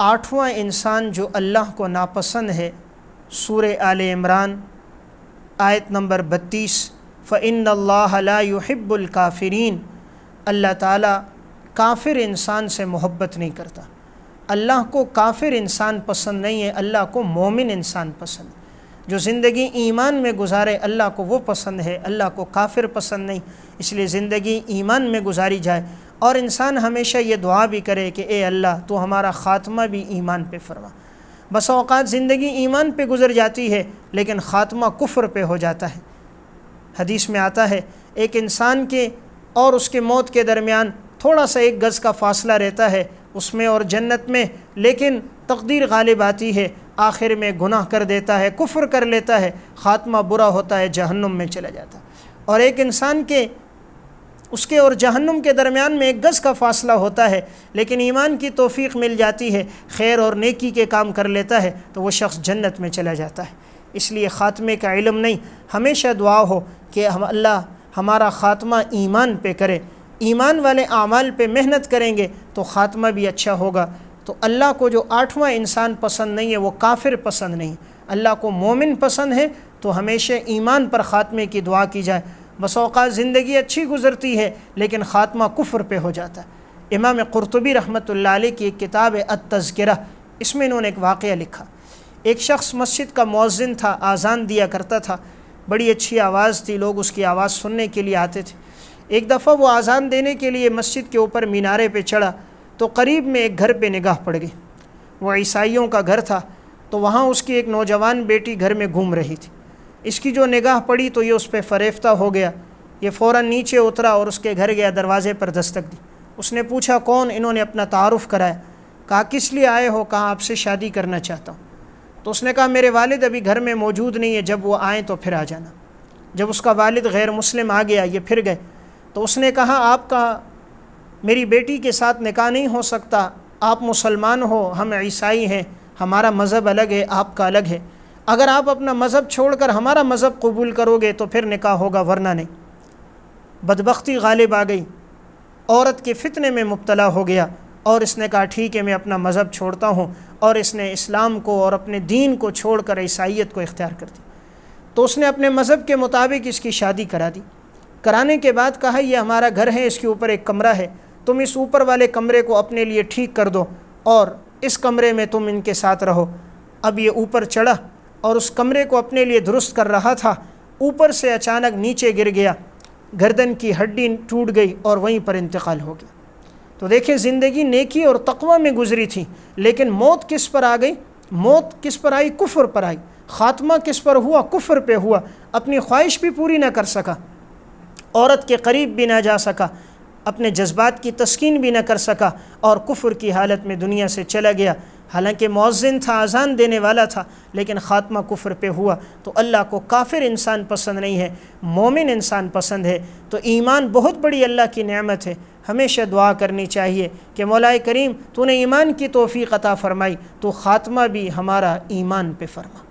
آٹھواں انسان جو اللہ کو ناپسند ہے، سورہ آل عمران آیت نمبر 32، فَإِنَّ اللَّهَ لَا يُحِبُّ الْكَافِرِينَ، اللہ تعالیٰ کافر انسان سے محبت نہیں کرتا۔ اللہ کو کافر انسان پسند نہیں ہے، اللہ کو مومن انسان پسند ہے۔ جو زندگی ایمان میں گزارے اللہ کو وہ پسند ہے، اللہ کو کافر پسند نہیں۔ اس لیے زندگی ایمان میں گزاری جائے، اور انسان ہمیشہ یہ دعا بھی کرے کہ اے اللہ تو ہمارا خاتمہ بھی ایمان پہ فرما۔ بس اوقات زندگی ایمان پہ گزر جاتی ہے لیکن خاتمہ کفر پہ ہو جاتا ہے۔ حدیث میں آتا ہے ایک انسان کے اور اس کے موت کے درمیان تھوڑا سا 1 گز کا فاصلہ رہتا ہے، اس میں اور جنت میں، لیکن تقدیر غالب آتی ہے، آخر میں گناہ کر دیتا ہے، کفر کر لیتا ہے، خاتمہ برا ہوتا ہے، جہنم میں چلا جاتا ہے۔ اور ایک انسان کے اس کے اور جہنم کے درمیان میں 1 گز کا فاصلہ ہوتا ہے، لیکن ایمان کی توفیق مل جاتی ہے، خیر اور نیکی کے کام کر لیتا ہے تو وہ شخص جنت میں چلا جاتا ہے۔ اس لیے خاتمے کا علم نہیں، ہمیشہ دعا ہو کہ اللہ ہمارا خاتمہ ایمان پہ کرے۔ ایمان والے اعمال پہ محنت کریں گے تو خاتمہ بھی اچھا ہوگا۔ تو اللہ کو جو 8واں انسان پسند نہیں ہے وہ کافر پسند نہیں، اللہ کو مومن پسند ہے، تو ہمیشہ ایمان پر خاتمے کی دعا کی جائے۔ بس اوقات زندگی اچھی گزرتی ہے لیکن خاتمہ کفر پہ ہو جاتا ہے۔ امام قرطبی رحمۃ اللہ علیہ کی ایک کتاب ہے التذکرہ، اس میں انہوں نے ایک واقعہ لکھا۔ ایک شخص مسجد کا مؤذن تھا، آذان دیا کرتا تھا، بڑی اچھی آواز تھی، لوگ اس کی آواز سننے کے لیے آتے تھے۔ ایک دفعہ وہ آذان دینے کے لیے مسجد کے اوپر مینارے پہ چڑھا تو قریب میں ایک گھر پہ نگاہ پڑ گئی۔ وہ عیسائیوں کا گھر تھا، تو وہاں اس کی ایک نوجوان بیٹی گھر میں گھوم رہی تھی۔ اس کی جو نگاہ پڑی تو یہ اس پہ فریفتہ ہو گیا، یہ فوراً نیچے اترا اور اس کے گھر گیا، دروازے پر دستک دی۔ اس نے پوچھا کون؟ انہوں نے اپنا تعارف کرایا، کہا کس لیے آئے ہو؟ کہا آپ سے شادی کرنا چاہتا ہوں۔ تو اس نے کہا میرے والد ابھی گھر میں موجود نہیں ہے، جب وہ آئیں تو پھر آ جانا۔ جب اس کا والد غیر مسلم آ گیا، یہ پھر گئے، تو اس نے کہا آپ کا میری بیٹی کے ساتھ نکاح نہیں ہو سکتا، آپ مسلمان ہو، ہم عیسائی ہیں، ہمارا مذہب الگ ہے، آپ کا الگ ہے، اگر آپ اپنا مذہب چھوڑ کر ہمارا مذہب قبول کرو گے تو پھر نکاح ہوگا، ورنہ نہیں۔ بدبختی غالب آ گئی، عورت کے فتنے میں مبتلا ہو گیا، اور اس نے کہا ٹھیک ہے میں اپنا مذہب چھوڑتا ہوں، اور اس نے اسلام کو اور اپنے دین کو چھوڑ کر عیسائیت کو اختیار کر دی۔ تو اس نے اپنے مذہب کے مطابق اس کی شادی کرا دی۔ کرانے کے بعد کہا یہ ہمارا گھر ہے، اس کے اوپر ایک کمرہ ہے، تم اس اوپر والے کمرے کو اپنے لیے ٹھیک کر دو اور اس کمرے میں تم ان کے ساتھ رہو۔ اب یہ اوپر چڑھا اور اس کمرے کو اپنے لیے درست کر رہا تھا، اوپر سے اچانک نیچے گر گیا، گردن کی ہڈی ٹوٹ گئی اور وہیں پر انتقال ہو گیا۔ تو دیکھیں زندگی نیکی اور تقوی میں گزری تھی، لیکن موت کس پر آ گئی؟ موت کس پر آئی؟ کفر پر آئی۔ خاتمہ کس پر ہوا؟ کفر پہ ہوا۔ اپنی خواہش بھی پوری نہ کر سکا، عورت کے قریب بھی نہ جا سکا، اپنے جذبات کی تسکین بھی نہ کر سکا، اور کفر کی حالت میں دنیا سے چلا گیا۔ حالانکہ مؤذن تھا، اذان دینے والا تھا، لیکن خاتمہ کفر پہ ہوا۔ تو اللہ کو کافر انسان پسند نہیں ہے، مومن انسان پسند ہے۔ تو ایمان بہت بڑی اللہ کی نعمت ہے، ہمیشہ دعا کرنی چاہیے کہ مولا کریم تو نے ایمان کی توفیق عطا فرمائی، تو خاتمہ بھی ہمارا ایمان پہ فرما۔